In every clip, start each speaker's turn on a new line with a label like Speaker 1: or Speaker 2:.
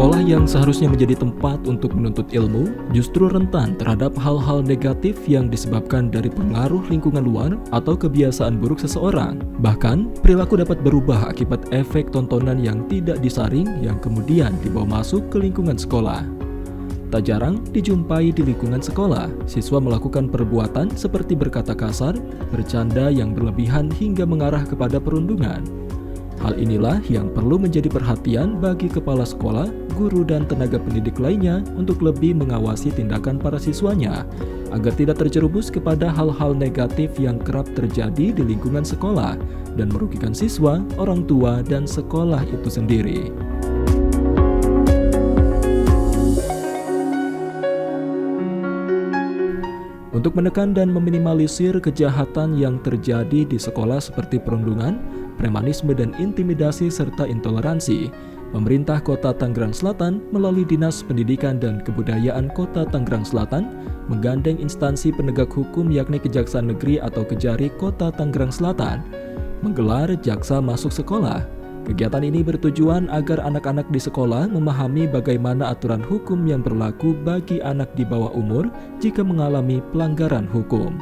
Speaker 1: Sekolah yang seharusnya menjadi tempat untuk menuntut ilmu justru rentan terhadap hal-hal negatif yang disebabkan dari pengaruh lingkungan luar atau kebiasaan buruk seseorang. Bahkan, perilaku dapat berubah akibat efek tontonan yang tidak disaring yang kemudian dibawa masuk ke lingkungan sekolah. Tak jarang dijumpai di lingkungan sekolah, siswa melakukan perbuatan seperti berkata kasar, bercanda yang berlebihan hingga mengarah kepada perundungan. Hal inilah yang perlu menjadi perhatian bagi kepala sekolah, guru, dan tenaga pendidik lainnya untuk lebih mengawasi tindakan para siswanya, agar tidak terjerumus kepada hal-hal negatif yang kerap terjadi di lingkungan sekolah dan merugikan siswa, orang tua, dan sekolah itu sendiri. Untuk menekan dan meminimalisir kejahatan yang terjadi di sekolah seperti perundungan, premanisme dan intimidasi serta intoleransi, pemerintah Kota Tangerang Selatan melalui Dinas Pendidikan dan Kebudayaan Kota Tangerang Selatan menggandeng instansi penegak hukum yakni Kejaksaan Negeri atau Kejari Kota Tangerang Selatan menggelar Jaksa Masuk Sekolah. Kegiatan ini bertujuan agar anak-anak di sekolah memahami bagaimana aturan hukum yang berlaku bagi anak di bawah umur jika mengalami pelanggaran hukum.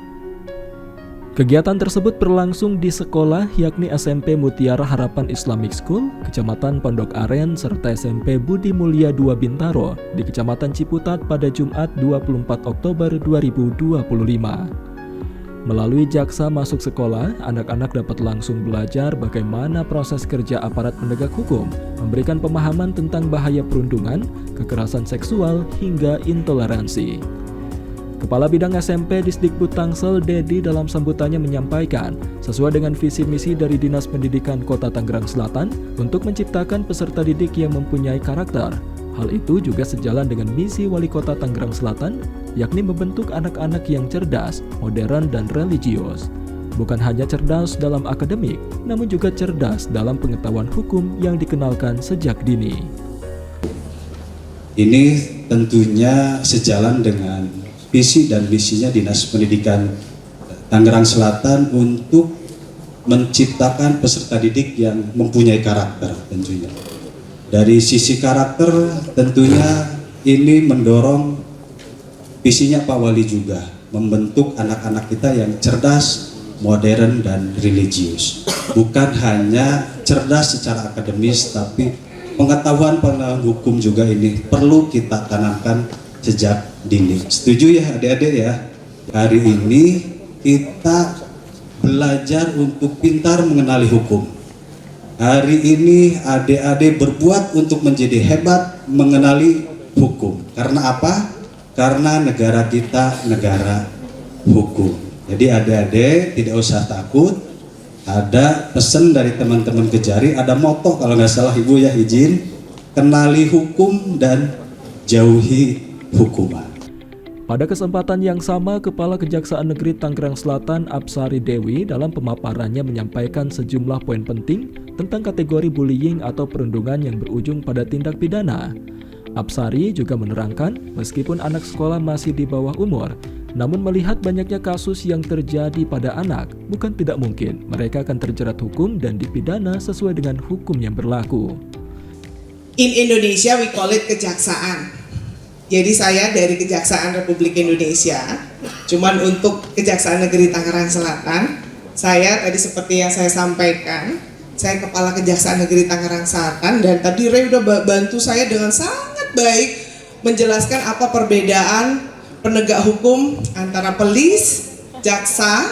Speaker 1: Kegiatan tersebut berlangsung di sekolah yakni SMP Mutiara Harapan Islamic School, Kecamatan Pondok Aren, serta SMP Budi Mulia II Bintaro di Kecamatan Ciputat pada Jumat 24 Oktober 2025. Melalui Jaksa Masuk Sekolah, anak-anak dapat langsung belajar bagaimana proses kerja aparat penegak hukum, memberikan pemahaman tentang bahaya perundungan, kekerasan seksual, hingga intoleransi. Kepala Bidang SMP Disdikbud Tangsel, Dedi, dalam sambutannya menyampaikan, sesuai dengan visi misi dari Dinas Pendidikan Kota Tangerang Selatan untuk menciptakan peserta didik yang mempunyai karakter. Hal itu juga sejalan dengan misi Wali Kota Tangerang Selatan, yakni membentuk anak-anak yang cerdas, modern, dan religius. Bukan hanya cerdas dalam akademik, namun juga cerdas dalam pengetahuan hukum yang dikenalkan sejak dini.
Speaker 2: Ini tentunya sejalan dengan visi dan misinya Dinas Pendidikan Tangerang Selatan untuk menciptakan peserta didik yang mempunyai karakter tentunya. Dari sisi karakter tentunya ini mendorong visinya Pak Wali juga, membentuk anak-anak kita yang cerdas, modern, dan religius. Bukan hanya cerdas secara akademis, tapi pengetahuan hukum juga ini perlu kita tanamkan sejak dini. Setuju ya adik-adik ya? Hari ini kita belajar untuk pintar mengenali hukum. Hari ini adik-adik berbuat untuk menjadi hebat mengenali hukum. Karena apa? Karena negara kita negara hukum. Jadi adik-adik tidak usah takut. Ada pesan dari teman-teman Kejari, ada moto kalau nggak salah Ibu ya izin, kenali hukum dan jauhi hukuman.
Speaker 1: Pada kesempatan yang sama, Kepala Kejaksaan Negeri Tangerang Selatan Absari Dewi dalam pemaparannya menyampaikan sejumlah poin penting tentang kategori bullying atau perundungan yang berujung pada tindak pidana. Absari juga menerangkan, meskipun anak sekolah masih di bawah umur, namun melihat banyaknya kasus yang terjadi pada anak, bukan tidak mungkin mereka akan terjerat hukum dan dipidana sesuai dengan hukum yang berlaku.
Speaker 3: In Indonesia we call it kejaksaan. Jadi saya dari Kejaksaan Republik Indonesia, cuman untuk Kejaksaan Negeri Tangerang Selatan, saya tadi seperti yang saya sampaikan, saya Kepala Kejaksaan Negeri Tangerang Selatan, dan tadi Ray udah bantu saya dengan sangat baik menjelaskan apa perbedaan penegak hukum antara jaksa,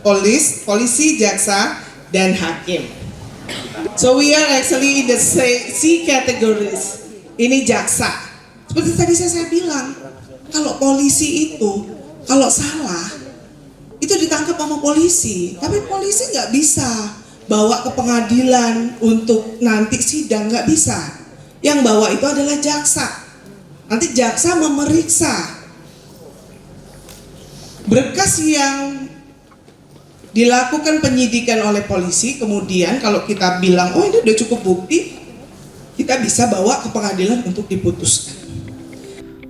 Speaker 3: polisi, jaksa, dan hakim. So we are actually in the C categories. Ini jaksa. Seperti tadi saya bilang, kalau polisi itu, kalau salah, itu ditangkap sama polisi. Tapi polisi nggak bisa bawa ke pengadilan untuk nanti sidang, nggak bisa. Yang bawa itu adalah jaksa. Nanti jaksa memeriksa berkas yang dilakukan penyidikan oleh polisi. Kemudian kalau kita bilang, oh ini udah cukup bukti, kita bisa bawa ke pengadilan untuk diputuskan.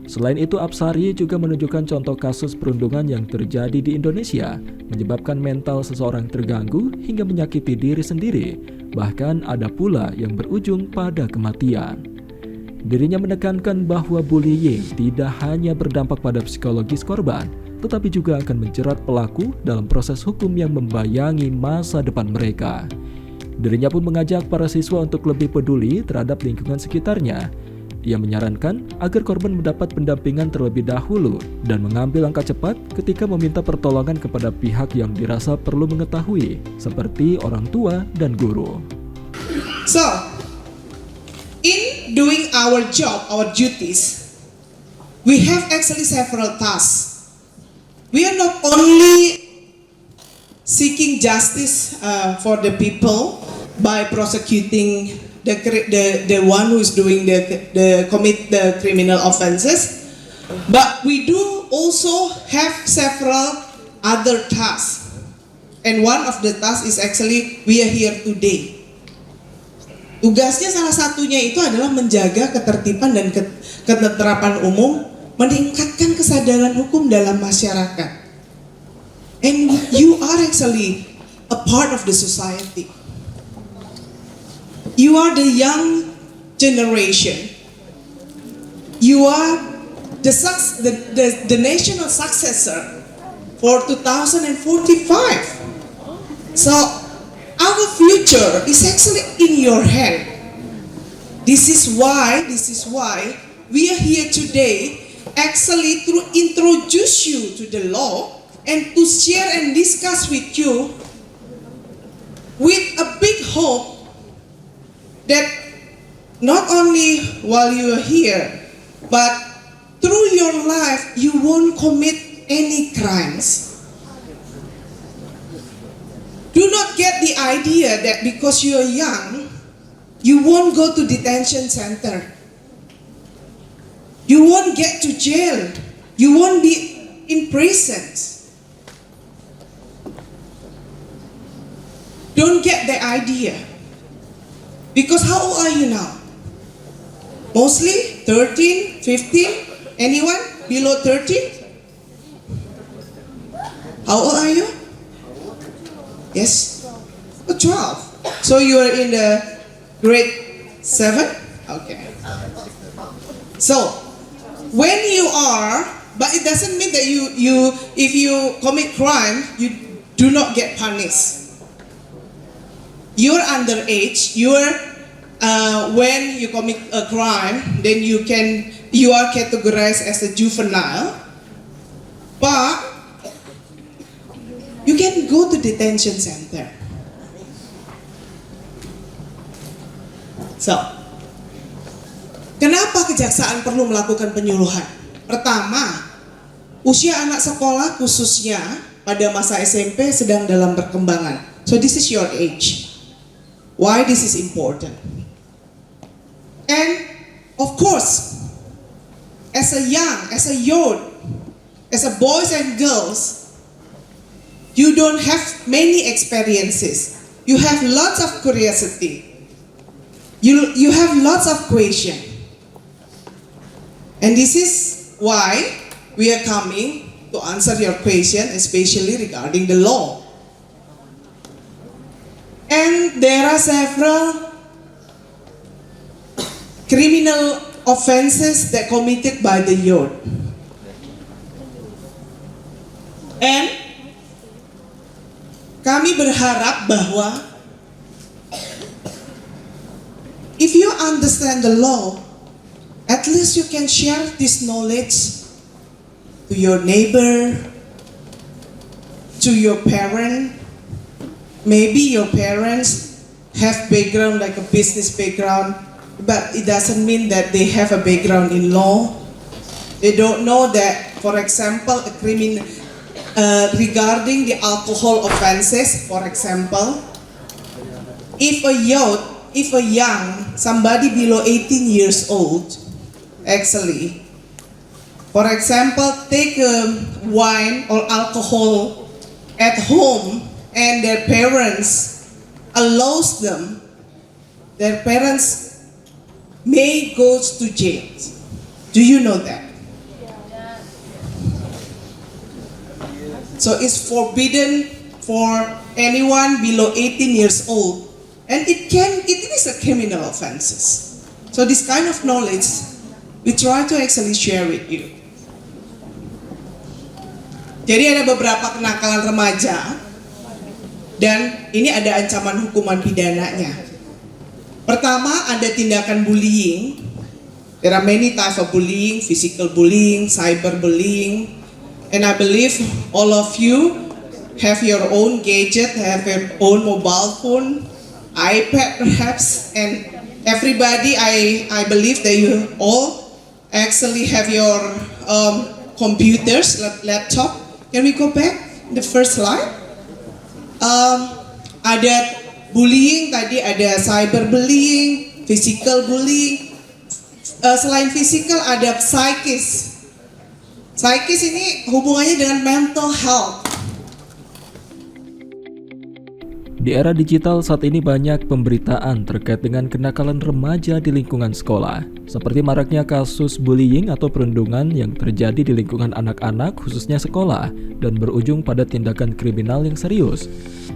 Speaker 1: Selain itu, Absari juga menunjukkan contoh kasus perundungan yang terjadi di Indonesia, menyebabkan mental seseorang terganggu hingga menyakiti diri sendiri, bahkan ada pula yang berujung pada kematian. Dirinya menekankan bahwa bullying tidak hanya berdampak pada psikologis korban, tetapi juga akan menjerat pelaku dalam proses hukum yang membayangi masa depan mereka. Dirinya pun mengajak para siswa untuk lebih peduli terhadap lingkungan sekitarnya. Ia menyarankan agar korban mendapat pendampingan terlebih dahulu dan mengambil langkah cepat ketika meminta pertolongan kepada pihak yang dirasa perlu mengetahui, seperti orang tua dan guru.
Speaker 3: So, in doing our job, our duties, we have actually several tasks. We are not only seeking justice for the people by prosecuting the one who is doing the commit the criminal offenses, but we do also have several other tasks. And one of the tasks is actually we are here today. Tugasnya salah satunya itu adalah menjaga ketertiban dan keterapan umum, meningkatkan kesadaran hukum dalam masyarakat. And you are actually a part of the society. You are the young generation. You are the national successor for 2045. So our future is actually in your hand. This is why we are here today actually to introduce you to the law and to share and discuss with you with a big hope that not only while you are here, but through your life you won't commit any crimes. Do not get the idea that because you are young, you won't go to detention center. You won't get to jail. You won't be in prison. Don't get the idea. Because how old are you now? Mostly 13, 15? Anyone below 13? How old are you? Yes? 12. So you are in the grade 7? Okay. So, when you are, but it doesn't mean that if you commit crime, you do not get punished. You're underage, when you commit a crime, then you are categorized as a juvenile, but you can go to detention center. So, kenapa kejaksaan perlu melakukan penyuluhan? Pertama, usia anak sekolah khususnya pada masa SMP sedang dalam perkembangan. So this is your age. Why this is important? And of course, as a youth, as a boys and girls, you don't have many experiences. You have lots of curiosity. You have lots of questions. And this is why we are coming to answer your question, especially regarding the law. And there are several criminal offenses that committed by the youth. And kami berharap bahwa if you understand the law, at least you can share this knowledge to your neighbor, to your parent. Maybe your parents have background like a business background, but it doesn't mean that they have a background in law. They don't know that, for example, regarding the alcohol offenses, for example, if a young, somebody below 18 years old, actually, for example, take wine or alcohol at home, and their parents allows them, their parents may go to jail. Do you know that? So it's forbidden for anyone below 18 years old, and it is a criminal offenses. So this kind of knowledge, we try to actually share with you. Jadi ada beberapa kenakalan remaja, dan ini ada ancaman hukuman pidananya. Pertama, ada tindakan bullying. There are many types of bullying, physical bullying, cyber bullying, and I believe all of you have your own gadget, have your own mobile phone, iPad perhaps, and everybody, I believe that you all actually have your computers, laptop. Can we go back? The first slide. Ada bullying tadi, ada cyber bullying, physical bullying. Selain physical ada psychis. Psychis ini hubungannya dengan mental health.
Speaker 1: Di era digital saat ini banyak pemberitaan terkait dengan kenakalan remaja di lingkungan sekolah, seperti maraknya kasus bullying atau perundungan yang terjadi di lingkungan anak-anak khususnya sekolah dan berujung pada tindakan kriminal yang serius.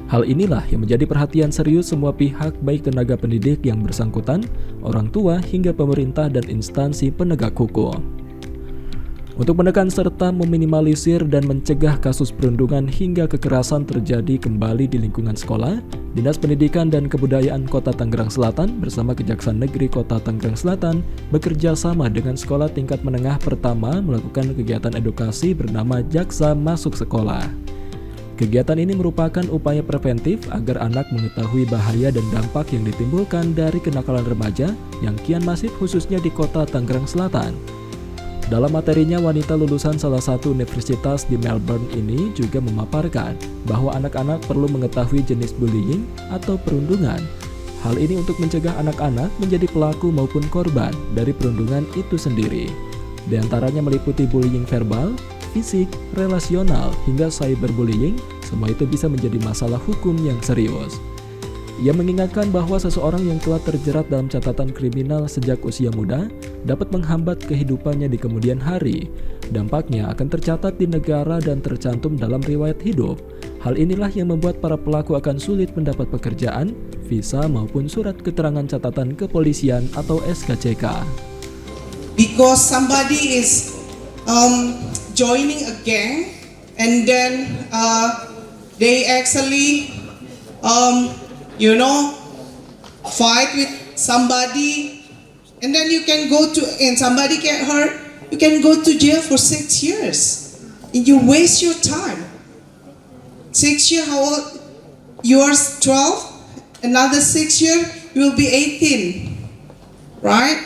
Speaker 1: Hal inilah yang menjadi perhatian serius semua pihak, baik tenaga pendidik yang bersangkutan, orang tua, hingga pemerintah dan instansi penegak hukum. Untuk menekan serta meminimalisir dan mencegah kasus perundungan hingga kekerasan terjadi kembali di lingkungan sekolah, Dinas Pendidikan dan Kebudayaan Kota Tangerang Selatan bersama Kejaksaan Negeri Kota Tangerang Selatan bekerja sama dengan sekolah tingkat menengah pertama melakukan kegiatan edukasi bernama Jaksa Masuk Sekolah. Kegiatan ini merupakan upaya preventif agar anak mengetahui bahaya dan dampak yang ditimbulkan dari kenakalan remaja yang kian masif khususnya di Kota Tangerang Selatan. Dalam materinya, wanita lulusan salah satu universitas di Melbourne ini juga memaparkan bahwa anak-anak perlu mengetahui jenis bullying atau perundungan. Hal ini untuk mencegah anak-anak menjadi pelaku maupun korban dari perundungan itu sendiri. Di antaranya meliputi bullying verbal, fisik, relasional, hingga cyberbullying. Semua itu bisa menjadi masalah hukum yang serius. Ia mengingatkan bahwa seseorang yang telah terjerat dalam catatan kriminal sejak usia muda dapat menghambat kehidupannya di kemudian hari. Dampaknya akan tercatat di negara dan tercantum dalam riwayat hidup. Hal inilah yang membuat para pelaku akan sulit mendapat pekerjaan, visa maupun surat keterangan catatan kepolisian atau SKCK.
Speaker 3: Because somebody is joining a gang and then they actually fight with somebody, and then you can go to, and somebody get hurt, you can go to jail for 6 years. And you waste your time. 6 years, how old? You are 12, another 6 years, you will be 18. Right?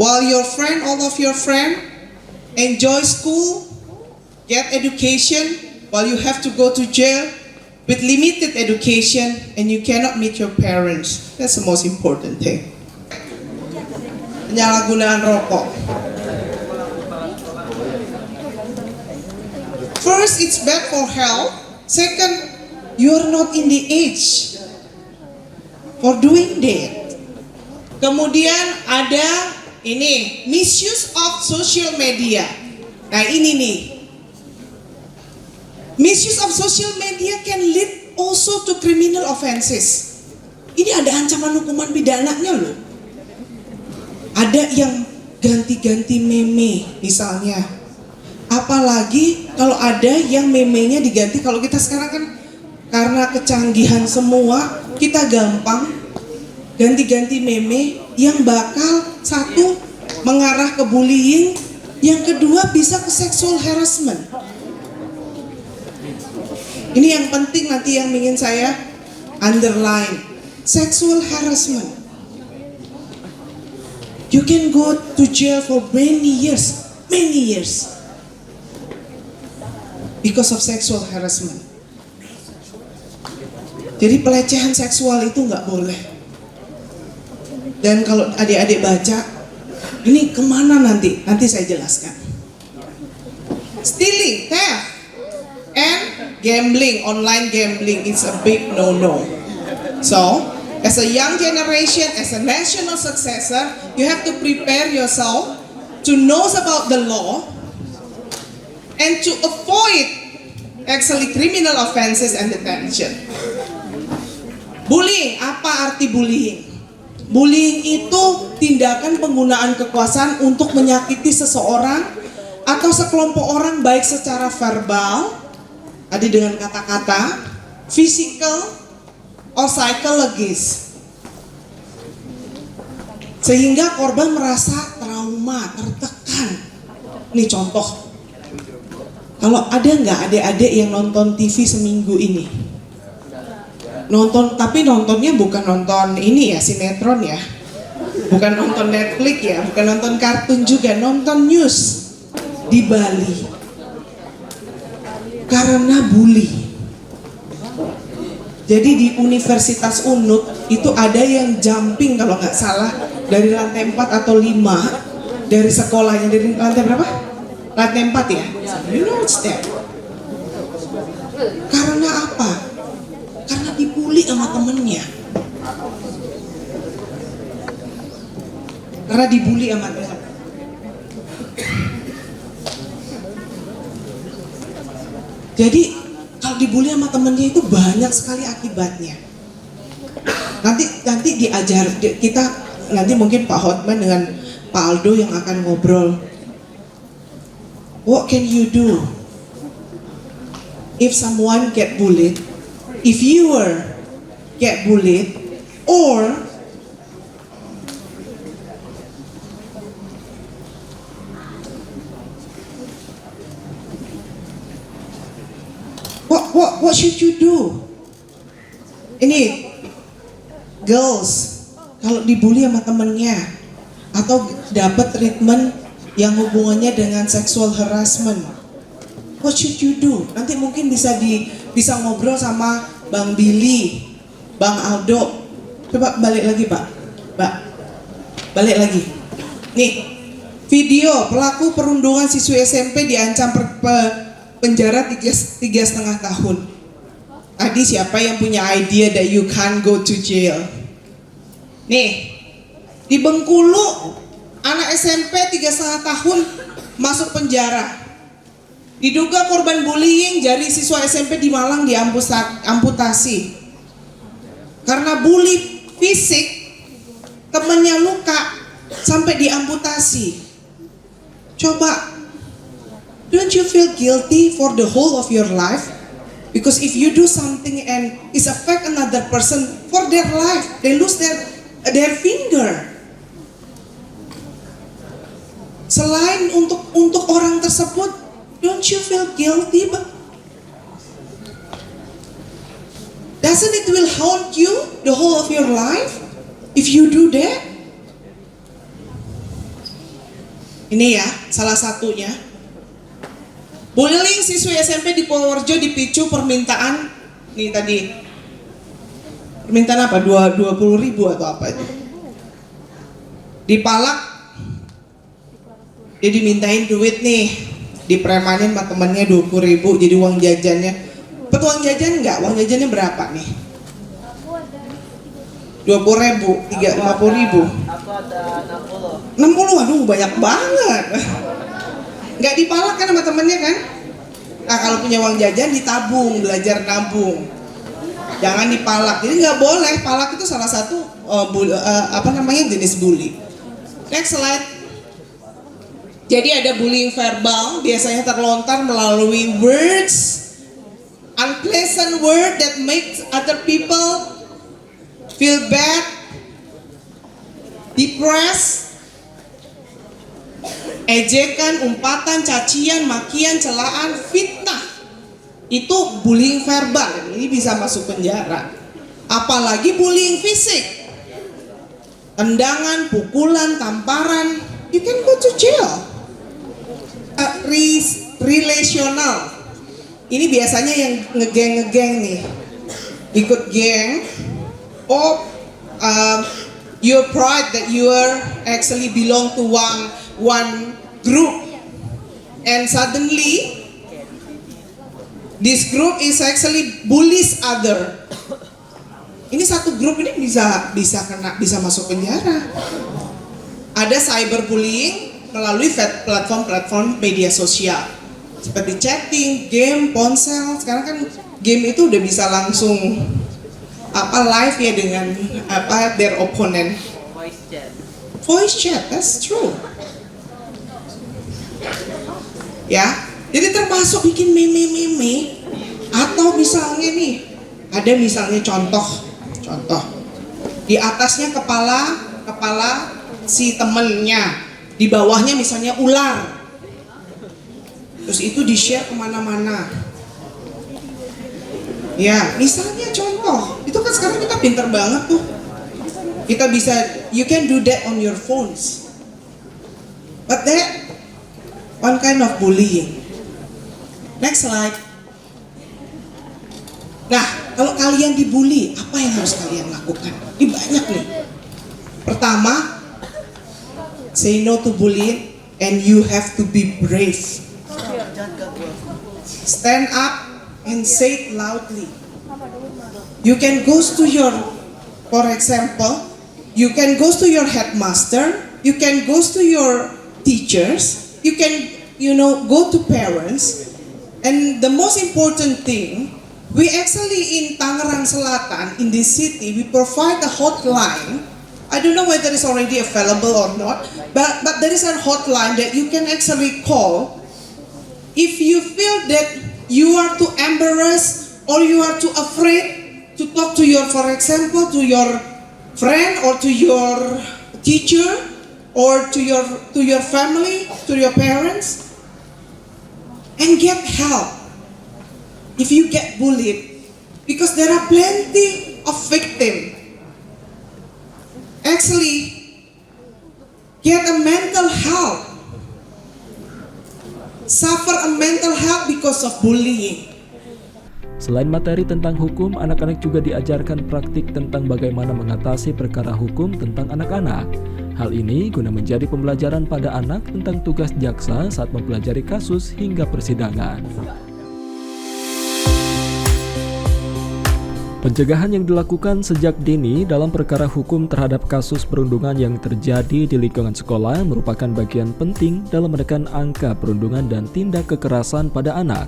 Speaker 3: While your friend, all of your friend, enjoy school, get education, while you have to go to jail with limited education and you cannot meet your parents. That's the most important thing. Penyalahgunaan rokok. First, it's bad for health. Second, you're not in the age for doing that. Kemudian ada ini, misuse of social media. Nah ini nih, misuse of social media can lead also to criminal offenses. Ini ada ancaman hukuman pidananya loh. Ada yang ganti-ganti meme misalnya. Apalagi kalau ada yang memenya diganti, kalau kita sekarang kan karena kecanggihan semua, kita gampang ganti-ganti meme yang bakal satu mengarah ke bullying, yang kedua bisa ke sexual harassment. Ini yang penting nanti yang ingin saya underline. Sexual harassment. You can go to jail for many years. Because of sexual harassment. Jadi pelecehan seksual itu nggak boleh. Dan kalau adik-adik baca, ini kemana nanti? Nanti saya jelaskan. Stealing, theft, and gambling, online gambling is a big no-no. So, as a young generation, as a national successor, you have to prepare yourself to know about the law and to avoid actually criminal offenses and detention. Bullying, apa arti bullying? Bullying itu tindakan penggunaan kekuasaan untuk menyakiti seseorang atau sekelompok orang baik secara verbal, tadi dengan kata-kata, physical, or psychologis. Sehingga korban merasa trauma, tertekan. Ini contoh. Kalau ada nggak adik-adik yang nonton TV seminggu ini? Nonton, tapi nontonnya bukan nonton ini ya, sinetron ya. Bukan nonton Netflix ya, bukan nonton kartun juga, nonton news di Bali. Karena bully. Jadi di Universitas UNUD itu ada yang jumping kalau nggak salah dari lantai 4 atau 5 dari sekolahnya, dari lantai berapa? Lantai 4 ya? You know what's that? Karena apa? Karena dibully sama temennya. Karena dibully sama temennya. Jadi kalau dibully sama temennya itu banyak sekali akibatnya. Nanti diajar kita, nanti mungkin Pak Hotman dengan Pak Aldo yang akan ngobrol. What can you do if someone get bullied? If you were get bullied, or what should you do? Ini girls, kalau dibully sama temennya atau dapat treatment yang hubungannya dengan sexual harassment, what should you do? Nanti mungkin bisa ngobrol sama Bang Billy, Bang Aldo. Coba balik lagi Pak, balik lagi. Nih, video pelaku perundungan siswi SMP diancam penjara 3,5 tahun. Tadi siapa yang punya idea that you can't go to jail? Nih, di Bengkulu anak SMP 3,5 tahun masuk penjara. Diduga korban bullying, jari siswa SMP di Malang diamputasi. Karena bully fisik, temennya luka sampai diamputasi. Coba, don't you feel guilty for the whole of your life? Because if you do something and it affect another person for their life, they lose their finger. Selain untuk orang tersebut, don't you feel guilty? Doesn't it will haunt you the whole of your life if you do that? Ini ya, salah satunya. Bullying siswi SMP di Purworejo dipicu permintaan, nih tadi, permintaan apa? 20.000 atau apa itu? Dipalak, dia dimintain duit nih, dipremanin sama temennya 20.000 jadi uang jajannya. Dapat uang jajan enggak? Uang jajannya berapa nih? 20.000, 50.000.
Speaker 4: Aku ada 60.
Speaker 3: 60, aduh banyak banget. Nggak dipalak kan sama temennya kan? Nah kalau punya uang jajan ditabung, belajar nabung. Jangan dipalak. Jadi nggak boleh, palak itu salah satu jenis bully. Next slide. Jadi ada bullying verbal, biasanya terlontar melalui words, unpleasant word that makes other people feel bad, depressed, ejekan, umpatan, cacian, makian, celaan, fitnah. Itu bullying verbal, ini bisa masuk penjara. Apalagi bullying fisik, tendangan, pukulan, tamparan, you can go to jail. Relational, ini biasanya yang ngegeng nih, ikut geng. Your pride that you are actually belong to one group, and suddenly this group is actually bullies other. Ini satu grup ini bisa masuk penjara. Ada cyberbullying melalui platform media sosial seperti chatting, game, ponsel. Sekarang kan game itu udah bisa langsung live ya dengan their opponent. Voice chat, that's true. Ya, jadi termasuk bikin meme-meme atau misalnya nih, ada misalnya contoh di atasnya kepala si temennya, di bawahnya misalnya ular, terus itu di share kemana-mana. Ya, misalnya contoh, itu kan sekarang kita pinter banget tuh. Kita bisa, you can do that on your phones. But that one kind of bullying. Next slide. Nah, kalau kalian dibully, apa yang harus kalian lakukan? Ini banyak nih. Pertama, say no to bullying and you have to be brave. Stand up and say it loudly. You can go to your, for example, you can go to your headmaster, you can go to your teachers, you can, go to parents. And the most important thing, we actually in Tangerang Selatan, in this city, we provide a hotline. I don't know whether it's already available or not, but there is a hotline that you can actually call if you feel that you are too embarrassed or you are too afraid to talk to your, for example, to your friend or to your teacher or to your family, to your parents, and get help if you get bullied, because there are plenty of victims. Actually, get a mental health, suffer a mental health because of bullying.
Speaker 1: Selain materi tentang hukum, anak-anak juga diajarkan praktik tentang bagaimana mengatasi perkara hukum tentang anak-anak. Hal ini guna menjadi pembelajaran pada anak tentang tugas jaksa saat mempelajari kasus hingga persidangan. Pencegahan yang dilakukan sejak dini dalam perkara hukum terhadap kasus perundungan yang terjadi di lingkungan sekolah merupakan bagian penting dalam menekan angka perundungan dan tindak kekerasan pada anak.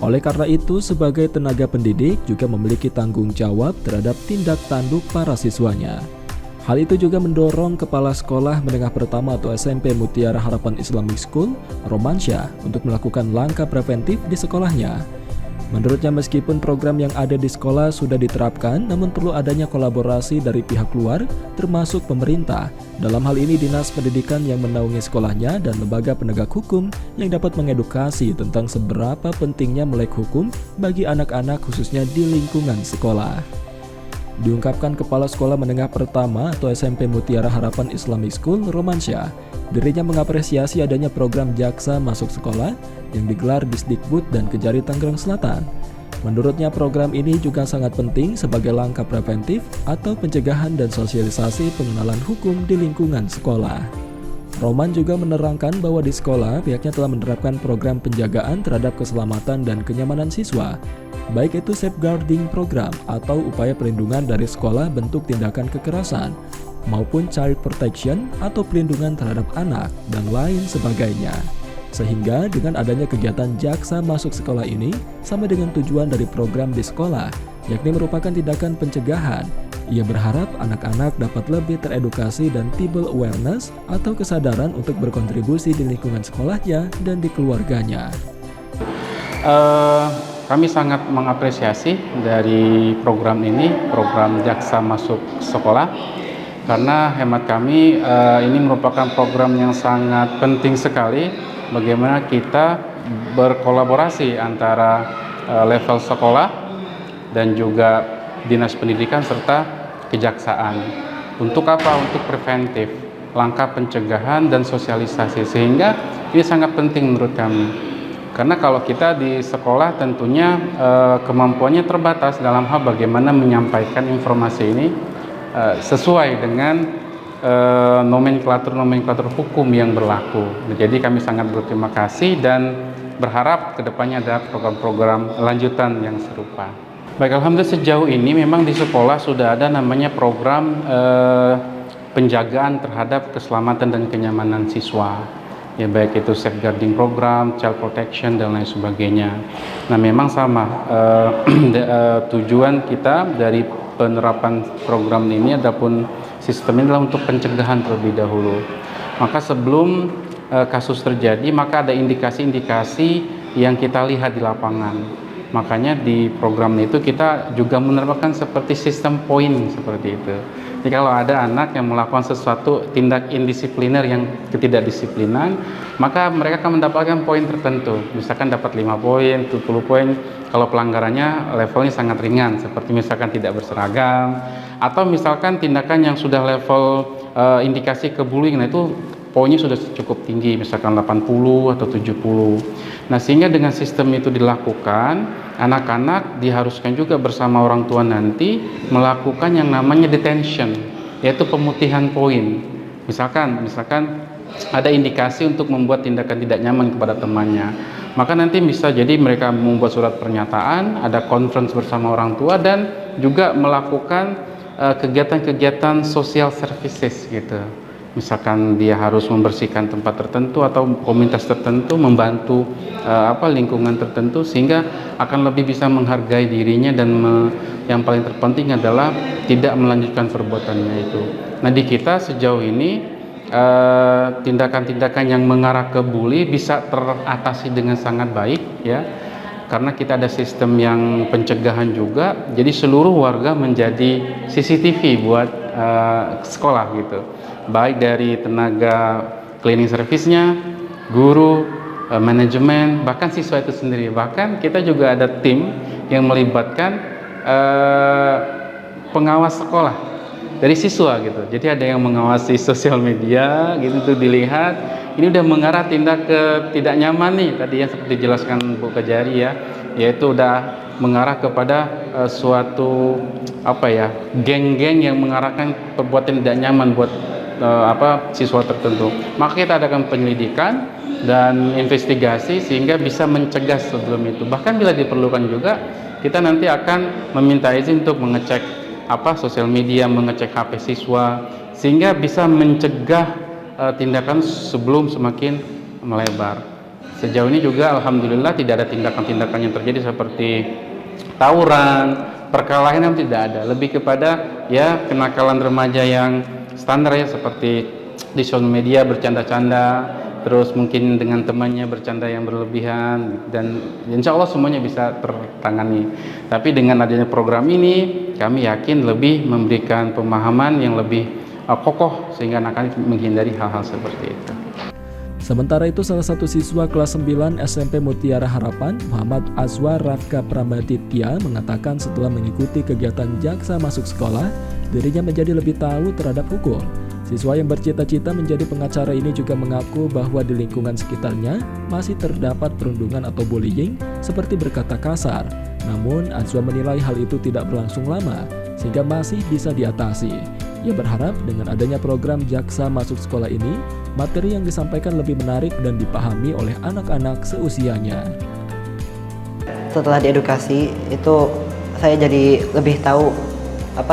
Speaker 1: Oleh karena itu, sebagai tenaga pendidik juga memiliki tanggung jawab terhadap tindak tanduk para siswanya. Hal itu juga mendorong Kepala Sekolah Menengah Pertama atau SMP Mutiara Harapan Islamic School, Romansyah, untuk melakukan langkah preventif di sekolahnya. Menurutnya, meskipun program yang ada di sekolah sudah diterapkan, namun perlu adanya kolaborasi dari pihak luar, termasuk pemerintah. Dalam hal ini, Dinas Pendidikan yang menaungi sekolahnya dan lembaga penegak hukum yang dapat mengedukasi tentang seberapa pentingnya melek hukum bagi anak-anak khususnya di lingkungan sekolah. Diungkapkan Kepala Sekolah Menengah Pertama atau SMP Mutiara Harapan Islamic School, Romansyah, dirinya mengapresiasi adanya program jaksa masuk sekolah yang digelar di Disdikbud dan Kejari Tangerang Selatan. Menurutnya, program ini juga sangat penting sebagai langkah preventif atau pencegahan dan sosialisasi pengenalan hukum di lingkungan sekolah. Roman juga menerangkan bahwa di sekolah pihaknya telah menerapkan program penjagaan terhadap keselamatan dan kenyamanan siswa, baik itu safeguarding program atau upaya perlindungan dari sekolah bentuk tindakan kekerasan, maupun child protection atau pelindungan terhadap anak, dan lain sebagainya. Sehingga dengan adanya kegiatan jaksa masuk sekolah ini sama dengan tujuan dari program di sekolah, yakni merupakan tindakan pencegahan. Ia berharap anak-anak dapat lebih teredukasi dan timbul awareness atau kesadaran untuk berkontribusi di lingkungan sekolahnya dan di keluarganya.
Speaker 5: Kami sangat mengapresiasi dari program ini, program jaksa masuk sekolah, karena hemat kami ini merupakan program yang sangat penting sekali bagaimana kita berkolaborasi antara level sekolah dan juga Dinas Pendidikan serta Kejaksaan. Untuk apa? Untuk preventif, langkah pencegahan dan sosialisasi, sehingga ini sangat penting menurut kami. Karena kalau kita di sekolah tentunya kemampuannya terbatas dalam hal bagaimana menyampaikan informasi ini sesuai dengan nomenklatur hukum yang berlaku. Jadi kami sangat berterima kasih dan berharap kedepannya ada program-program lanjutan yang serupa. Baik, alhamdulillah sejauh ini memang di sekolah sudah ada namanya program penjagaan terhadap keselamatan dan kenyamanan siswa. Ya, baik itu safeguarding program, child protection dan lain sebagainya. Nah, memang sama tujuan kita dari penerapan program ini adapun sistem ini adalah untuk pencegahan terlebih dahulu. Maka sebelum kasus terjadi, maka ada indikasi-indikasi yang kita lihat di lapangan. Makanya di program itu kita juga menerapkan seperti sistem poin seperti itu. Jadi kalau ada anak yang melakukan sesuatu tindak indisipliner yang ketidakdisiplinan, maka mereka akan mendapatkan poin tertentu. Misalkan dapat 5 poin, 70 poin. Kalau pelanggarannya levelnya sangat ringan, seperti misalkan tidak berseragam, atau misalkan tindakan yang sudah level indikasi ke bullying, nah itu poinnya sudah cukup tinggi, misalkan 80 atau 70. Nah, sehingga dengan sistem itu dilakukan, anak-anak diharuskan juga bersama orang tua nanti melakukan yang namanya detention, yaitu pemutihan poin. Misalkan ada indikasi untuk membuat tindakan tidak nyaman kepada temannya, maka nanti bisa jadi mereka membuat surat pernyataan, ada conference bersama orang tua, dan juga melakukan kegiatan-kegiatan social services gitu. Misalkan dia harus membersihkan tempat tertentu atau komunitas tertentu, membantu lingkungan tertentu, sehingga akan lebih bisa menghargai dirinya, dan yang paling terpenting adalah tidak melanjutkan perbuatannya itu. Nah, di kita sejauh ini tindakan-tindakan yang mengarah ke bully bisa teratasi dengan sangat baik ya, karena kita ada sistem yang pencegahan juga. Jadi seluruh warga menjadi CCTV buat sekolah gitu, baik dari tenaga cleaning service-nya, guru, manajemen, bahkan siswa itu sendiri. Bahkan kita juga ada tim yang melibatkan pengawas sekolah dari siswa gitu. Jadi ada yang mengawasi sosial media gitu, untuk dilihat ini udah mengarah tindak ke tidak nyaman nih, tadi yang seperti dijelaskan Bu Kajari ya, yaitu udah mengarah kepada suatu geng-geng yang mengarahkan perbuatan tidak nyaman buat siswa tertentu. Maka kita adakan penyelidikan dan investigasi sehingga bisa mencegah sebelum itu. Bahkan bila diperlukan juga, kita nanti akan meminta izin untuk mengecek sosial media, mengecek HP siswa, sehingga bisa mencegah tindakan sebelum semakin melebar. Sejauh ini juga alhamdulillah tidak ada tindakan-tindakan yang terjadi seperti tawuran, perkelahian, tidak ada. Lebih kepada ya kenakalan remaja yang standar ya, seperti di sosial media bercanda-canda, terus mungkin dengan temannya bercanda yang berlebihan, dan insya Allah semuanya bisa tertangani. Tapi dengan adanya program ini, kami yakin lebih memberikan pemahaman yang lebih kokoh sehingga anak-anak menghindari hal-hal seperti itu.
Speaker 1: Sementara itu, salah satu siswa kelas 9 SMP Mutiara Harapan, Muhammad Azwar Rafka Pramaditya, mengatakan setelah mengikuti kegiatan Jaksa Masuk Sekolah, dirinya menjadi lebih tahu terhadap hukum. Siswa yang bercita-cita menjadi pengacara ini juga mengaku bahwa di lingkungan sekitarnya masih terdapat perundungan atau bullying seperti berkata kasar. Namun, Azwa menilai hal itu tidak berlangsung lama, sehingga masih bisa diatasi. Ia berharap dengan adanya program Jaksa Masuk Sekolah ini, materi yang disampaikan lebih menarik dan dipahami oleh anak-anak seusianya.
Speaker 4: Setelah diedukasi itu saya jadi lebih tahu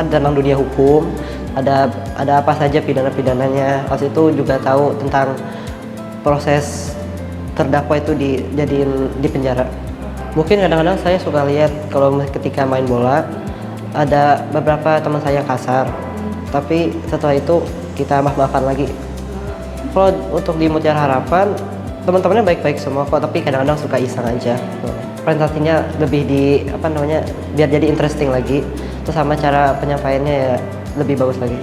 Speaker 4: dalam dunia hukum ada apa saja pidana-pidananya. Pas itu juga tahu tentang proses terdakwa itu dijadiin di penjara. Mungkin kadang-kadang saya suka lihat kalau ketika main bola ada beberapa teman saya kasar, tapi setelah itu kita maaf-maafan lagi. Kalau untuk di Mutiara Harapan teman-temannya baik-baik semua kok, tapi kadang-kadang suka iseng aja. Presentasinya lebih biar jadi interesting lagi, terus sama cara penyampaiannya ya lebih bagus lagi.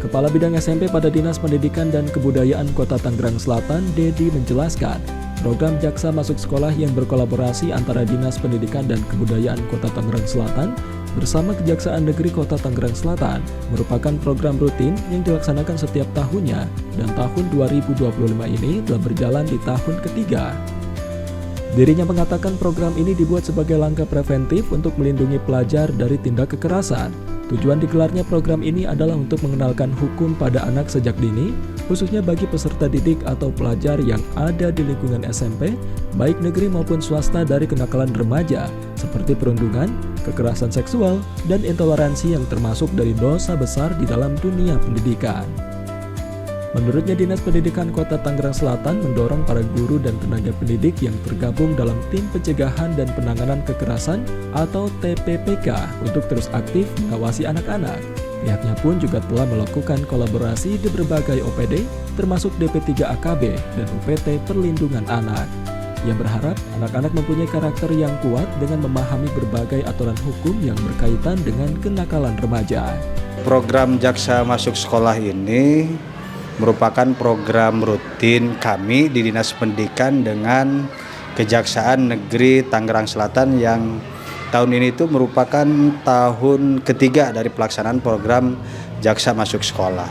Speaker 1: Kepala Bidang SMP pada Dinas Pendidikan dan Kebudayaan Kota Tangerang Selatan, Dedi, menjelaskan program Jaksa Masuk Sekolah yang berkolaborasi antara Dinas Pendidikan dan Kebudayaan Kota Tangerang Selatan bersama Kejaksaan Negeri Kota Tangerang Selatan merupakan program rutin yang dilaksanakan setiap tahunnya, dan tahun 2025 ini telah berjalan di tahun ketiga. Dirinya mengatakan program ini dibuat sebagai langkah preventif untuk melindungi pelajar dari tindak kekerasan. Tujuan digelarnya program ini adalah untuk mengenalkan hukum pada anak sejak dini, khususnya bagi peserta didik atau pelajar yang ada di lingkungan SMP, baik negeri maupun swasta, dari kenakalan remaja, seperti perundungan, kekerasan seksual, dan intoleransi yang termasuk dari dosa besar di dalam dunia pendidikan. Menurutnya, Dinas Pendidikan Kota Tangerang Selatan mendorong para guru dan tenaga pendidik yang tergabung dalam Tim Pencegahan dan Penanganan Kekerasan atau TPPK untuk terus aktif mengawasi anak-anak. Pihaknya pun juga telah melakukan kolaborasi di berbagai OPD, termasuk DP3AKB dan UPT Perlindungan Anak. Ia berharap anak-anak mempunyai karakter yang kuat dengan memahami berbagai aturan hukum yang berkaitan dengan kenakalan remaja.
Speaker 6: Program Jaksa Masuk Sekolah ini merupakan program rutin kami di Dinas Pendidikan dengan Kejaksaan Negeri Tangerang Selatan yang tahun ini itu merupakan tahun ketiga dari pelaksanaan program Jaksa Masuk Sekolah.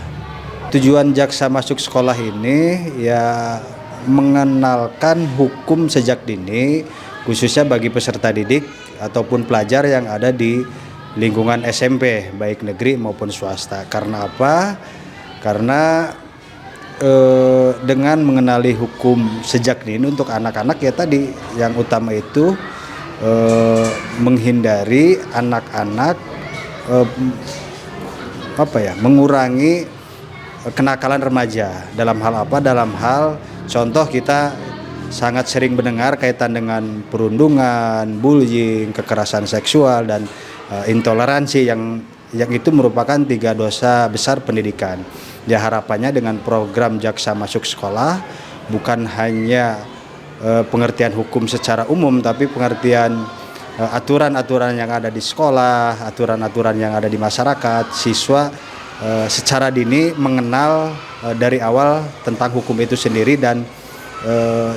Speaker 6: Tujuan Jaksa Masuk Sekolah ini ya mengenalkan hukum sejak dini, khususnya bagi peserta didik ataupun pelajar yang ada di lingkungan SMP, baik negeri maupun swasta. Karena apa? Karena dengan mengenali hukum sejak dini untuk anak-anak ya tadi yang utama itu menghindari anak-anak mengurangi kenakalan remaja. Dalam hal apa? Dalam hal contoh kita sangat sering mendengar kaitan dengan perundungan, bullying, kekerasan seksual dan intoleransi yang itu merupakan 3 dosa besar pendidikan. Ya harapannya dengan program Jaksa Masuk Sekolah bukan hanya pengertian hukum secara umum, tapi pengertian aturan-aturan yang ada di sekolah, aturan-aturan yang ada di masyarakat, siswa secara dini mengenal dari awal tentang hukum itu sendiri dan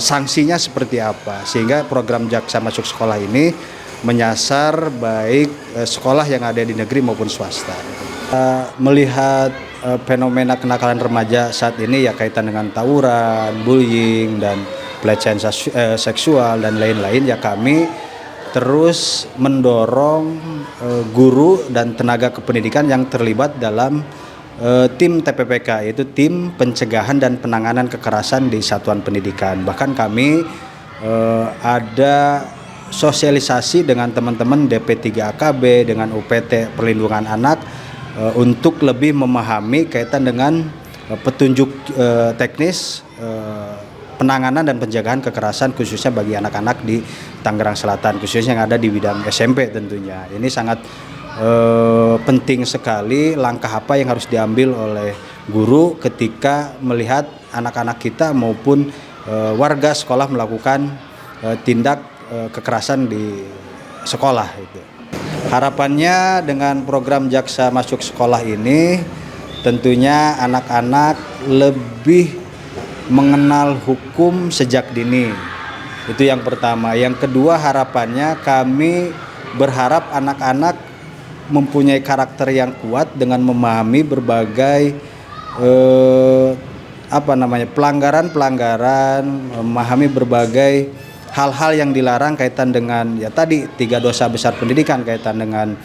Speaker 6: sanksinya seperti apa, sehingga program Jaksa Masuk Sekolah ini menyasar baik sekolah yang ada di negeri maupun swasta. Melihat fenomena kenakalan remaja saat ini ya kaitan dengan tawuran, bullying dan pelecehan seksual dan lain-lain, ya kami terus mendorong guru dan tenaga kependidikan yang terlibat dalam tim TPPK, yaitu tim pencegahan dan penanganan kekerasan di satuan pendidikan. Bahkan kami ada sosialisasi dengan teman-teman DP3AKB dengan UPT Perlindungan Anak untuk lebih memahami kaitan dengan petunjuk teknis penanganan dan pencegahan kekerasan khususnya bagi anak-anak di Tangerang Selatan, khususnya yang ada di bidang SMP tentunya. Ini sangat penting sekali langkah apa yang harus diambil oleh guru ketika melihat anak-anak kita maupun warga sekolah melakukan tindak kekerasan di sekolah. Harapannya dengan program Jaksa Masuk Sekolah ini tentunya anak-anak lebih mengenal hukum sejak dini. Itu yang pertama. Yang kedua, harapannya kami berharap anak-anak mempunyai karakter yang kuat dengan memahami berbagai pelanggaran-pelanggaran, memahami berbagai hal-hal yang dilarang kaitan dengan ya tadi 3 dosa besar pendidikan kaitan dengan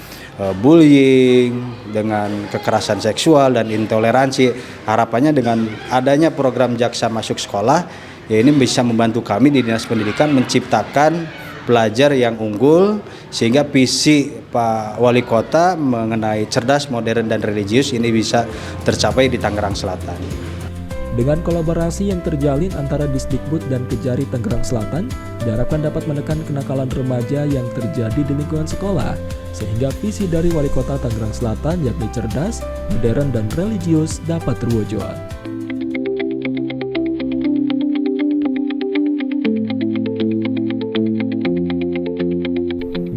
Speaker 6: bullying, dengan kekerasan seksual dan intoleransi. Harapannya dengan adanya program Jaksa Masuk Sekolah ya ini bisa membantu kami di Dinas Pendidikan menciptakan pelajar yang unggul sehingga visi Pak Wali Kota mengenai cerdas, modern dan religius ini bisa tercapai di Tangerang Selatan.
Speaker 1: Dengan kolaborasi yang terjalin antara Disdikbud dan Kejari Tangerang Selatan, diharapkan dapat menekan kenakalan remaja yang terjadi di lingkungan sekolah, sehingga visi dari Wali Kota Tangerang Selatan yakni cerdas, modern, dan religius dapat terwujud.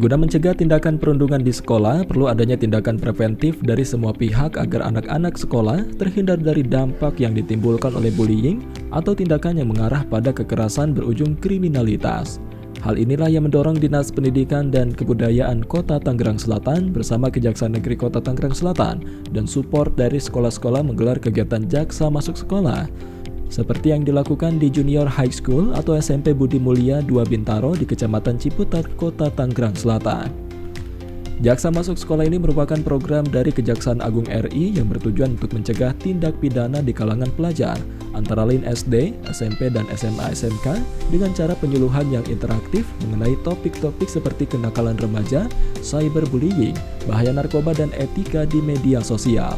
Speaker 1: Guna mencegah tindakan perundungan di sekolah, perlu adanya tindakan preventif dari semua pihak agar anak-anak sekolah terhindar dari dampak yang ditimbulkan oleh bullying atau tindakan yang mengarah pada kekerasan berujung kriminalitas. Hal inilah yang mendorong Dinas Pendidikan dan Kebudayaan Kota Tangerang Selatan bersama Kejaksaan Negeri Kota Tangerang Selatan dan support dari sekolah-sekolah menggelar kegiatan Jaksa Masuk Sekolah. Seperti yang dilakukan di Junior High School atau SMP Budi Mulia 2 Bintaro di Kecamatan Ciputat, Kota Tangerang Selatan. Jaksa Masuk Sekolah ini merupakan program dari Kejaksaan Agung RI yang bertujuan untuk mencegah tindak pidana di kalangan pelajar, antara lain SD, SMP, dan SMA SMK dengan cara penyuluhan yang interaktif mengenai topik-topik seperti kenakalan remaja, cyberbullying, bahaya narkoba, dan etika di media sosial.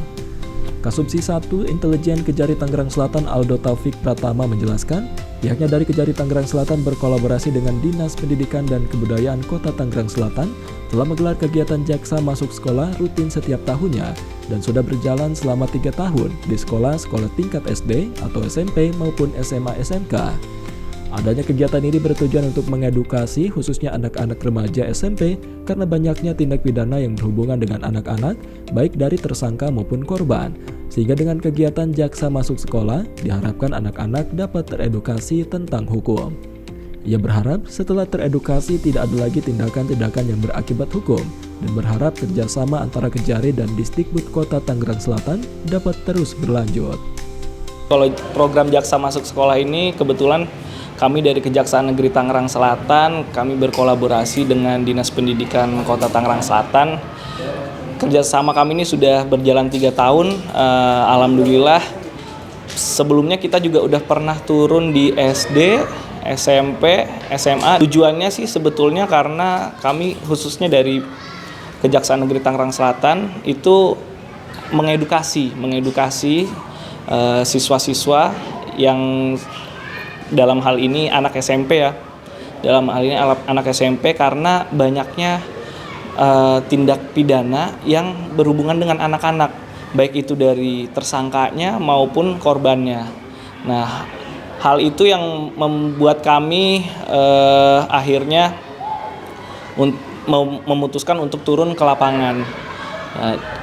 Speaker 1: Kasubsi 1 Intelijen Kejari Tangerang Selatan Aldo Taufik Pratama menjelaskan, pihaknya dari Kejari Tangerang Selatan berkolaborasi dengan Dinas Pendidikan dan Kebudayaan Kota Tangerang Selatan telah menggelar kegiatan jaksa masuk sekolah rutin setiap tahunnya dan sudah berjalan selama 3 tahun di sekolah-sekolah tingkat SD atau SMP maupun SMA SMK. Adanya kegiatan ini bertujuan untuk mengedukasi khususnya anak-anak remaja SMP karena banyaknya tindak pidana yang berhubungan dengan anak-anak baik dari tersangka maupun korban. Sehingga dengan kegiatan jaksa masuk sekolah diharapkan anak-anak dapat teredukasi tentang hukum. Ia berharap setelah teredukasi tidak ada lagi tindakan-tindakan yang berakibat hukum dan berharap kerjasama antara Kejari dan Disdikbud Kota Tangerang Selatan dapat terus berlanjut.
Speaker 7: Kalau program jaksa masuk sekolah ini kebetulan kami dari Kejaksaan Negeri Tangerang Selatan, kami berkolaborasi dengan Dinas Pendidikan Kota Tangerang Selatan. Kerjasama kami ini sudah berjalan 3 tahun, alhamdulillah. Sebelumnya kita juga udah pernah turun di SD, SMP, SMA. Tujuannya sih sebetulnya karena kami khususnya dari Kejaksaan Negeri Tangerang Selatan itu mengedukasi siswa-siswa yang dalam hal ini anak SMP ya. Dalam hal ini anak SMP karena banyaknya tindak pidana yang berhubungan dengan anak-anak, baik itu dari tersangkanya maupun korbannya. Nah, hal itu yang membuat kami akhirnya memutuskan untuk turun ke lapangan.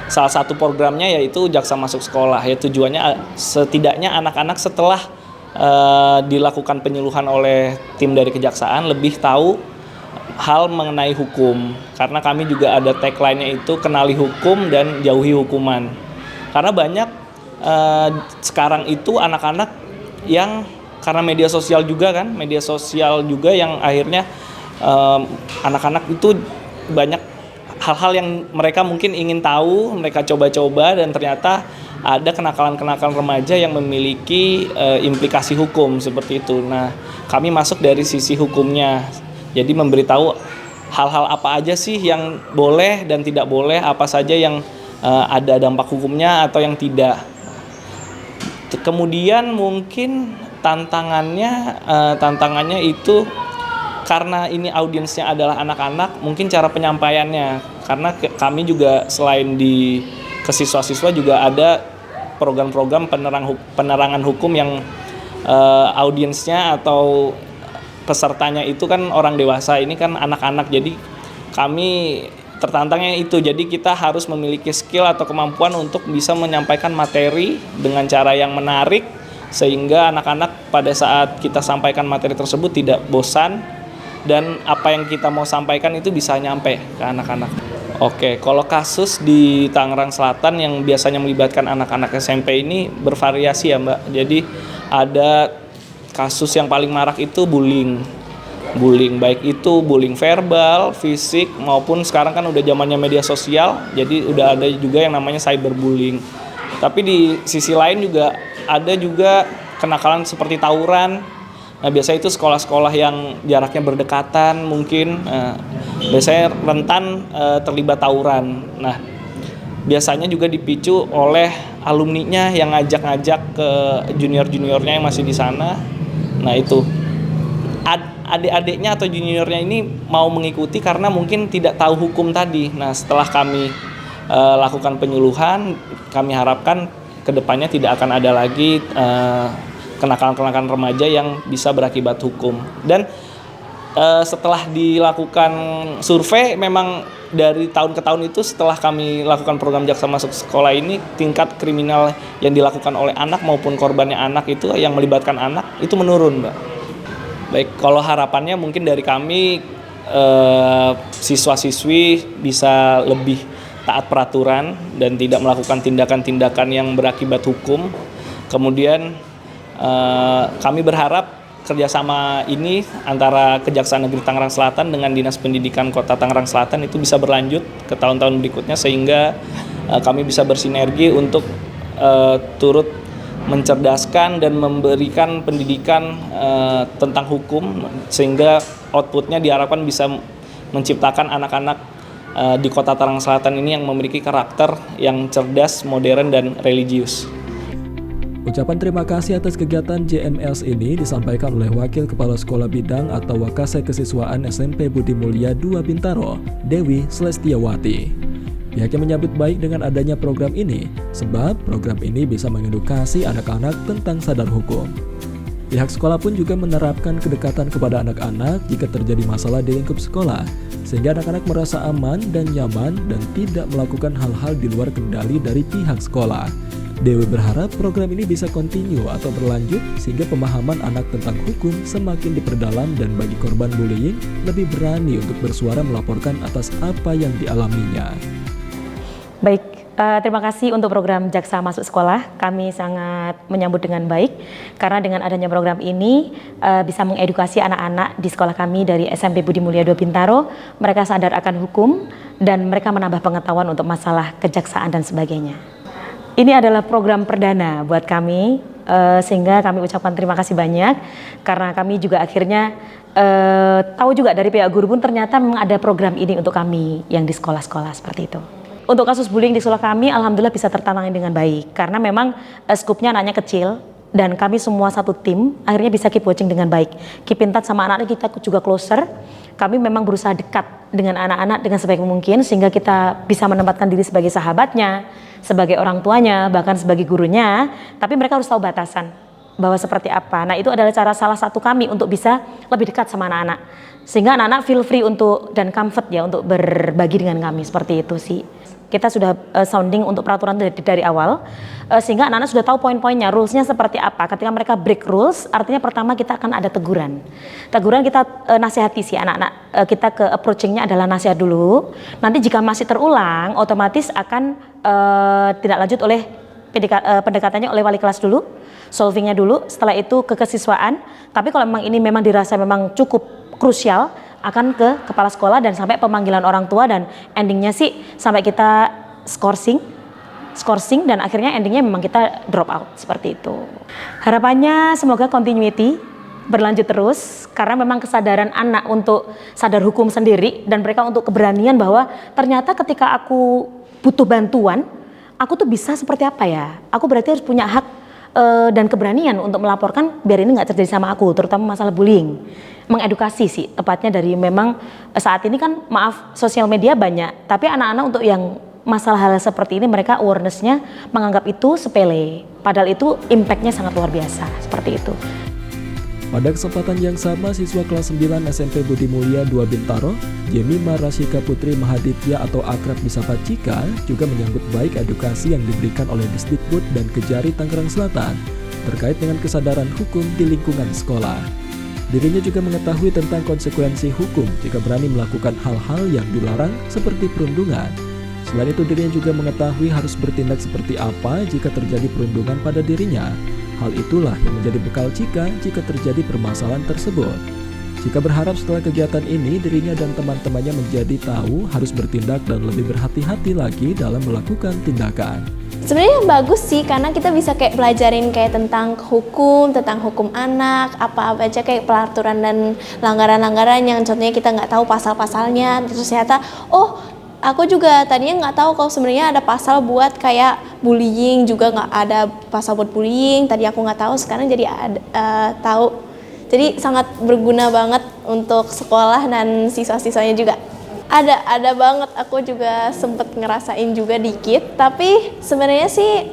Speaker 7: Salah satu programnya yaitu jaksa masuk sekolah. Ya tujuannya setidaknya anak-anak setelah dilakukan penyuluhan oleh tim dari kejaksaan lebih tahu hal mengenai hukum. Karena kami juga ada tagline-nya itu kenali hukum dan jauhi hukuman. Karena banyak sekarang itu anak-anak yang karena media sosial juga yang akhirnya anak-anak itu banyak hal-hal yang mereka mungkin ingin tahu, mereka coba-coba dan ternyata ada kenakalan-kenakalan remaja yang memiliki implikasi hukum seperti itu. Nah, kami masuk dari sisi hukumnya. Jadi memberitahu hal-hal apa aja sih yang boleh dan tidak boleh, apa saja yang ada dampak hukumnya atau yang tidak. Kemudian mungkin tantangannya itu karena ini audiensnya adalah anak-anak, mungkin cara penyampaiannya. Karena kami juga selain di kesiswa-siswa juga ada program-program penerangan hukum yang audiensnya atau pesertanya itu kan orang dewasa, ini kan anak-anak. Jadi kami tertantangnya itu. Jadi kita harus memiliki skill atau kemampuan untuk bisa menyampaikan materi dengan cara yang menarik sehingga anak-anak pada saat kita sampaikan materi tersebut tidak bosan dan apa yang kita mau sampaikan itu bisa nyampe ke anak-anak. Oke, kalau kasus di Tangerang Selatan yang biasanya melibatkan anak-anak SMP ini bervariasi ya Mbak. Jadi ada kasus yang paling marak itu bullying, baik itu bullying verbal, fisik, maupun sekarang kan udah zamannya media sosial, jadi udah ada juga yang namanya cyberbullying. Tapi di sisi lain juga ada juga kenakalan seperti tawuran. Nah, biasanya itu sekolah-sekolah yang jaraknya berdekatan mungkin biasanya rentan terlibat tawuran. Nah, biasanya juga dipicu oleh alumninya yang ngajak-ngajak ke junior-juniornya yang masih di sana. Nah, itu adik-adiknya atau juniornya ini mau mengikuti karena mungkin tidak tahu hukum tadi. Nah, setelah kami lakukan penyuluhan, kami harapkan kedepannya tidak akan ada lagi kenakalan-kenakalan remaja yang bisa berakibat hukum. Dan setelah dilakukan survei, memang dari tahun ke tahun itu setelah kami lakukan program jaksa masuk sekolah ini, tingkat kriminal yang dilakukan oleh anak maupun korbannya anak itu yang melibatkan anak itu menurun, Mbak. Baik, kalau harapannya mungkin dari kami siswa-siswi bisa lebih taat peraturan dan tidak melakukan tindakan-tindakan yang berakibat hukum. Kemudian kami berharap kerjasama ini antara Kejaksaan Negeri Tangerang Selatan dengan Dinas Pendidikan Kota Tangerang Selatan itu bisa berlanjut ke tahun-tahun berikutnya sehingga kami bisa bersinergi untuk turut mencerdaskan dan memberikan pendidikan tentang hukum sehingga outputnya diharapkan bisa menciptakan anak-anak di Kota Tangerang Selatan ini yang memiliki karakter yang cerdas, modern, dan religius.
Speaker 1: Ucapan terima kasih atas kegiatan JMS ini disampaikan oleh Wakil Kepala Sekolah Bidang atau Wakase Kesiswaan SMP Budi Mulia 2 Bintaro, Dewi Slestiawati. Pihaknya menyambut baik dengan adanya program ini, sebab program ini bisa mengedukasi anak-anak tentang sadar hukum. Pihak sekolah pun juga menerapkan kedekatan kepada anak-anak jika terjadi masalah di lingkup sekolah, sehingga anak-anak merasa aman dan nyaman dan tidak melakukan hal-hal di luar kendali dari pihak sekolah. Dewi berharap program ini bisa kontinu atau berlanjut sehingga pemahaman anak tentang hukum semakin diperdalam dan bagi korban bullying lebih berani untuk bersuara melaporkan atas apa yang dialaminya.
Speaker 8: Baik, terima kasih untuk program Jaksa Masuk Sekolah. Kami sangat menyambut dengan baik karena dengan adanya program ini bisa mengedukasi anak-anak di sekolah kami dari SMP Budi Mulia 2 Bintaro. Mereka sadar akan hukum dan mereka menambah pengetahuan untuk masalah kejaksaan dan sebagainya. Ini adalah program perdana buat kami, sehingga kami ucapkan terima kasih banyak karena kami juga akhirnya tahu juga dari pihak guru pun ternyata memang ada program ini untuk kami yang di sekolah-sekolah seperti itu. Untuk kasus bullying di sekolah kami alhamdulillah bisa tertangani dengan baik karena memang skupnya anaknya kecil dan kami semua satu tim akhirnya bisa keep watching dengan baik. Keep in touch sama anak-anak kita juga closer. Kami memang berusaha dekat dengan anak-anak dengan sebaik mungkin sehingga kita bisa menempatkan diri sebagai sahabatnya, sebagai orang tuanya, bahkan sebagai gurunya, tapi mereka harus tahu batasan bahwa seperti apa. Nah, itu adalah cara salah satu kami untuk bisa lebih dekat sama anak-anak. Sehingga anak-anak feel free untuk dan comfort ya untuk berbagi dengan kami seperti itu sih. Kita sudah sounding untuk peraturan dari awal sehingga anak-anak sudah tahu poin-poinnya, rulesnya seperti apa. Ketika mereka break rules, artinya pertama kita akan ada teguran. Teguran kita nasihati sih anak-anak. Kita ke approachingnya adalah nasihat dulu. Nanti jika masih terulang, otomatis akan tidak lanjut oleh pendekatannya oleh wali kelas dulu, solvingnya dulu. Setelah itu ke kesiswaan. Tapi kalau memang ini memang dirasa memang cukup krusial, akan ke kepala sekolah dan sampai pemanggilan orang tua dan endingnya sih sampai kita scoring dan akhirnya endingnya memang kita drop out seperti itu. Harapannya semoga continuity berlanjut terus karena memang kesadaran anak untuk sadar hukum sendiri dan mereka untuk keberanian bahwa ternyata ketika aku butuh bantuan aku tuh bisa seperti apa ya, aku berarti harus punya hak dan keberanian untuk melaporkan biar ini nggak terjadi sama aku, terutama masalah bullying. Mengedukasi sih tepatnya dari memang saat ini kan maaf sosial media banyak, tapi anak-anak untuk yang masalah hal seperti ini mereka awareness-nya menganggap itu sepele, padahal itu impact-nya sangat luar biasa seperti itu.
Speaker 1: Pada kesempatan yang sama, siswa kelas 9 SMP Budi Mulia 2 Bintaro, Jemima Rasyika Putri Mahaditya atau akrab disapa Cika, juga menyambut baik edukasi yang diberikan oleh Disdikbud dan Kejari Tangerang Selatan terkait dengan kesadaran hukum di lingkungan sekolah. Dirinya juga mengetahui tentang konsekuensi hukum jika berani melakukan hal-hal yang dilarang seperti perundungan. Selain itu, dirinya juga mengetahui harus bertindak seperti apa jika terjadi perundungan pada dirinya. Hal itulah yang menjadi bekal Cika jika terjadi permasalahan tersebut. Cika berharap setelah kegiatan ini dirinya dan teman-temannya menjadi tahu harus bertindak dan lebih berhati-hati lagi dalam melakukan tindakan.
Speaker 9: Sebenarnya bagus sih karena kita bisa kayak pelajarin kayak tentang hukum anak, apa-apa aja kayak peraturan dan langgaran-langgaran yang contohnya kita nggak tahu pasal-pasalnya. Terus ternyata aku juga tadinya nggak tahu kalau sebenarnya ada pasal buat kayak bullying, juga nggak ada pasal buat bullying. Tadi aku nggak tahu, sekarang jadi tahu. Jadi sangat berguna banget untuk sekolah dan siswa-siswanya juga. Ada banget, aku juga sempet ngerasain juga dikit. Tapi sebenarnya sih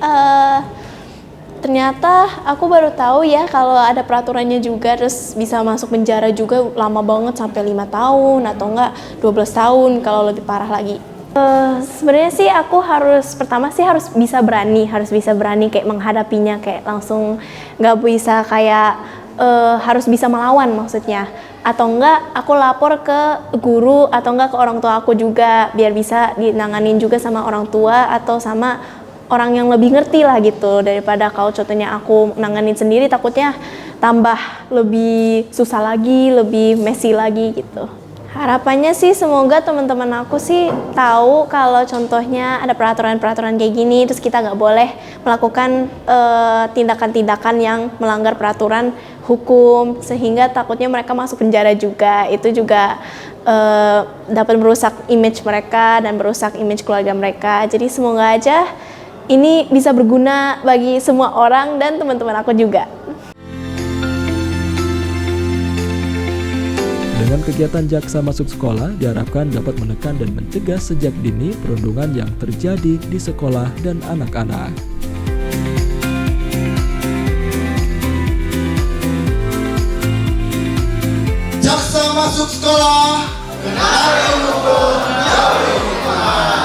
Speaker 9: ternyata aku baru tahu ya kalau ada peraturannya juga, terus bisa masuk penjara juga lama banget sampai 5 tahun atau enggak 12 tahun kalau lebih parah lagi. Sebenarnya sih aku harus bisa berani kayak menghadapinya, kayak langsung nggak bisa kayak harus bisa melawan maksudnya. Atau enggak aku lapor ke guru atau enggak ke orang tua aku juga biar bisa dinanganin juga sama orang tua atau sama orang yang lebih ngerti lah gitu, daripada kalau contohnya aku nanganin sendiri takutnya tambah lebih susah lagi, lebih messy lagi gitu. Harapannya sih semoga teman-teman aku sih tahu kalau contohnya ada peraturan-peraturan kayak gini, terus kita nggak boleh melakukan tindakan-tindakan yang melanggar peraturan hukum, sehingga takutnya mereka masuk penjara juga. Itu juga dapat merusak image mereka dan merusak image keluarga mereka. Jadi semoga aja ini bisa berguna bagi semua orang dan teman-teman aku juga.
Speaker 1: Dengan kegiatan Jaksa Masuk Sekolah diharapkan dapat menekan dan mencegah sejak dini perundungan yang terjadi di sekolah dan anak-anak.
Speaker 10: Jaksa Masuk Sekolah, kenali hukum, jauhi hukuman.